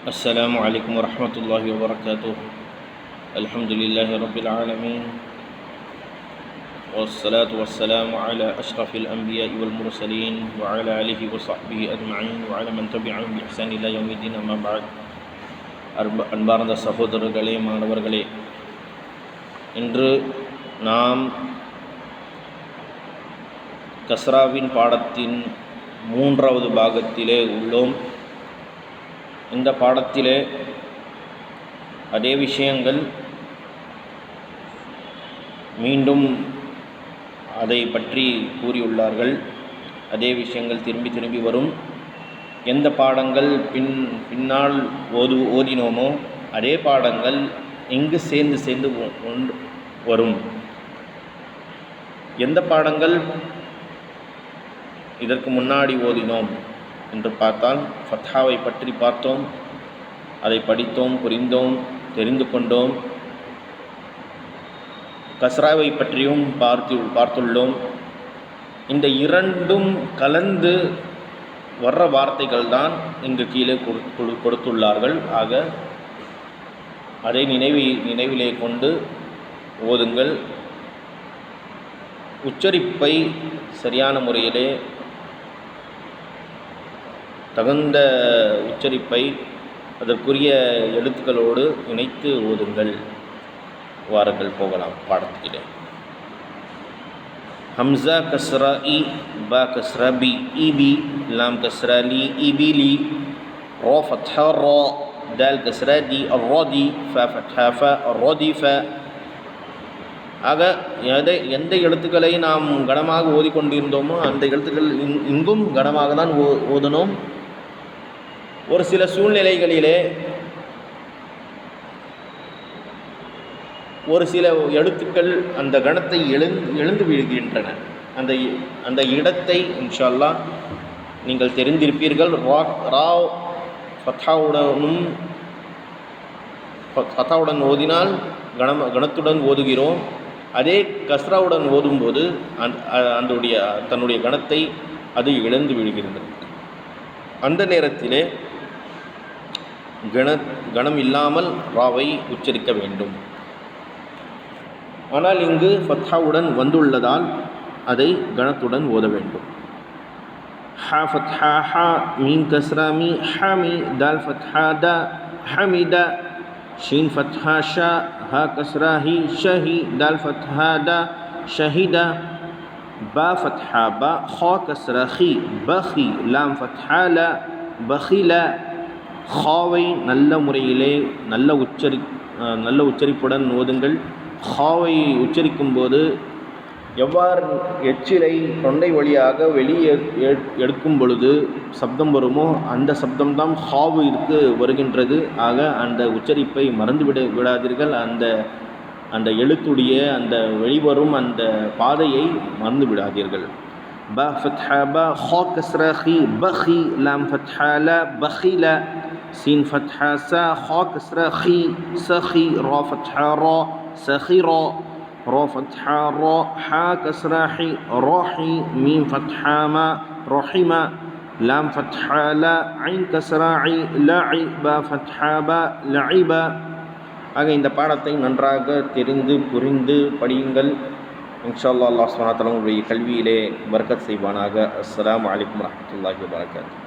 السلام عليكم ورحمة الله وبركاته. الحمد لله رب العالمين، والصلاة والسلام على أشرف الأنبياء والمرسلين وعلى آله وصحبه أجمعين وعلى من تبعهم بإحسان إلى يوم الدين. أما بعد. அன்பார்ந்த சகோதரர்களே, மாணவர்களே, இன்று நாம் கஸ்ராவின் பாடத்தின் 3வது பாகத்திலே உள்ளோம். இந்த பாடத்திலே அதே விஷயங்கள் மீண்டும் அதை பற்றி கூறியுள்ளார்கள். அதே விஷயங்கள் திரும்பி திரும்பி வரும். எந்த பாடங்கள் பின்னால் ஓதினோமோ அதே பாடங்கள் இங்கு சேர்ந்து வரும். எந்த பாடங்கள் இதற்கு முன்னாடி ஓதினோம் என்று பார்த்தால், ஃபத்ஹாவை பற்றி பார்த்தோம், அதை படித்தோம், புரிந்தோம், தெரிந்து கொண்டோம். கஸ்ராவை பற்றியும் பார்த்துள்ளோம். இந்த இரண்டும் கலந்து வர்ற வார்த்தைகள் தான் இங்கு கீழே கொடுத்துள்ளார்கள். ஆக அதை நினைவிலே கொண்டு ஓதுங்கள். உச்சரிப்பை சரியான முறையிலே, தகுந்த உச்சரிப்பை அதற்குரிய எழுத்துக்களோடு இணைத்து ஓதுங்கள். வாருங்கள் போகலாம் பாடத்திலே. ஹம்சா கஸ்ரா இ, பா கஸ்ரா பி, இபி, லாம் கஸ்ரா லி, இபிலி, ரா ஃபத்ஹா ரா, தால் கஸ்ரா தி, அர்ராதி, ஃபா ஃபத்ஹா ஃபா, அர்ராதிஃப. ஆக எந்த எழுத்துக்களை நாம் கனமாக ஓதிக்கொண்டிருந்தோமோ அந்த எழுத்துக்கள் இங்கும் கனமாக தான் ஓதணும். ஒரு சில சூழ்நிலைகளிலே ஒரு சில எழுத்துக்கள் அந்த கணத்தை எழுந்து விழுகின்றன. அந்த இடத்தை இன்ஷா அல்லாஹ் நீங்கள் தெரிந்திருப்பீர்கள். ரா ஃபத்தாவுடன் ஓதினால் கணத்துடன் ஓதுகிறோம். அதே கஸ்ராவுடன் ஓதும்போது தன்னுடைய கணத்தை அது இழந்து விழுகிறது. அந்த நேரத்திலே கணம் இல்லாமல் ராவை உச்சரிக்க வேண்டும். ஆனால் இங்கு ஃபத்ஹாவுடன் வந்துள்ளதால் அதை கணத்துடன் ஓத வேண்டும். ஹா ஃபத்ஹா ஹா, மீம் கஸ்ரா மீ, ஹமி, தால் ஃபத்ஹா தா, ஹமித, ஷீன் ஃபத்ஹா ஷா, ஹா கஸ்ரா ஹி, ஷஹி, தால் ஃபத்ஹா தா, ஷஹித, பா ஃபத்ஹா பா, ஹா கஸ்ரா ஹி, பஹி, லாம் ஃபத்ஹா ல, பஹில. ஹாவை நல்ல முறையிலே நல்ல உச்சரிப்புடன் ஓதுங்கள். ஹாவை உச்சரிக்கும் போது எவ்வாறு எச்சிலை தொண்டை வழியாக வெளியே எடுக்கும் பொழுது சப்தம் வருமோ அந்த சப்தம்தான் ஹாவிற்கு வருகின்றது. ஆக அந்த உச்சரிப்பை மறந்து விடாதீர்கள். அந்த எழுத்துடைய அந்த வெளிவரும் அந்த பாதையை மறந்து விடாதீர்கள். பா ஃபத்ஹா பா, ஹா கஸ்ரா ஹி, பஹி, லாம் ஃபத்ஹா ல, பஹில, சீன் ஃபத்ஹா சா, ஹா கஸ்ரா ஹி, சஹி, ரா ஃபத்ஹா ரா, சஹிரா, ரா ஃபத்ஹா ரா, ஹா கஸ்ரா ஹி, ராஹி, மீம் ஃபத்ஹா மா, ரஹிம, லாம் ஃபத்ஹா ல, ஐன் கஸ்ரா ஐ, லஇ, பா ஃபத்ஹா பா, லஇப. ஆக இந்த பாடத்தை நன்றாக தெரிந்து புரிந்து படியுங்கள். இன்ஷா அல்லாஹ் சுப்ஹானஹு வ தஆலா உங்களுடைய கல்வியிலே பரக்கத் செய்வானாக. அஸ்ஸலாமு அலைக்கும் வரஹ்மத்துல்லாஹி வபரகாத்துஹு.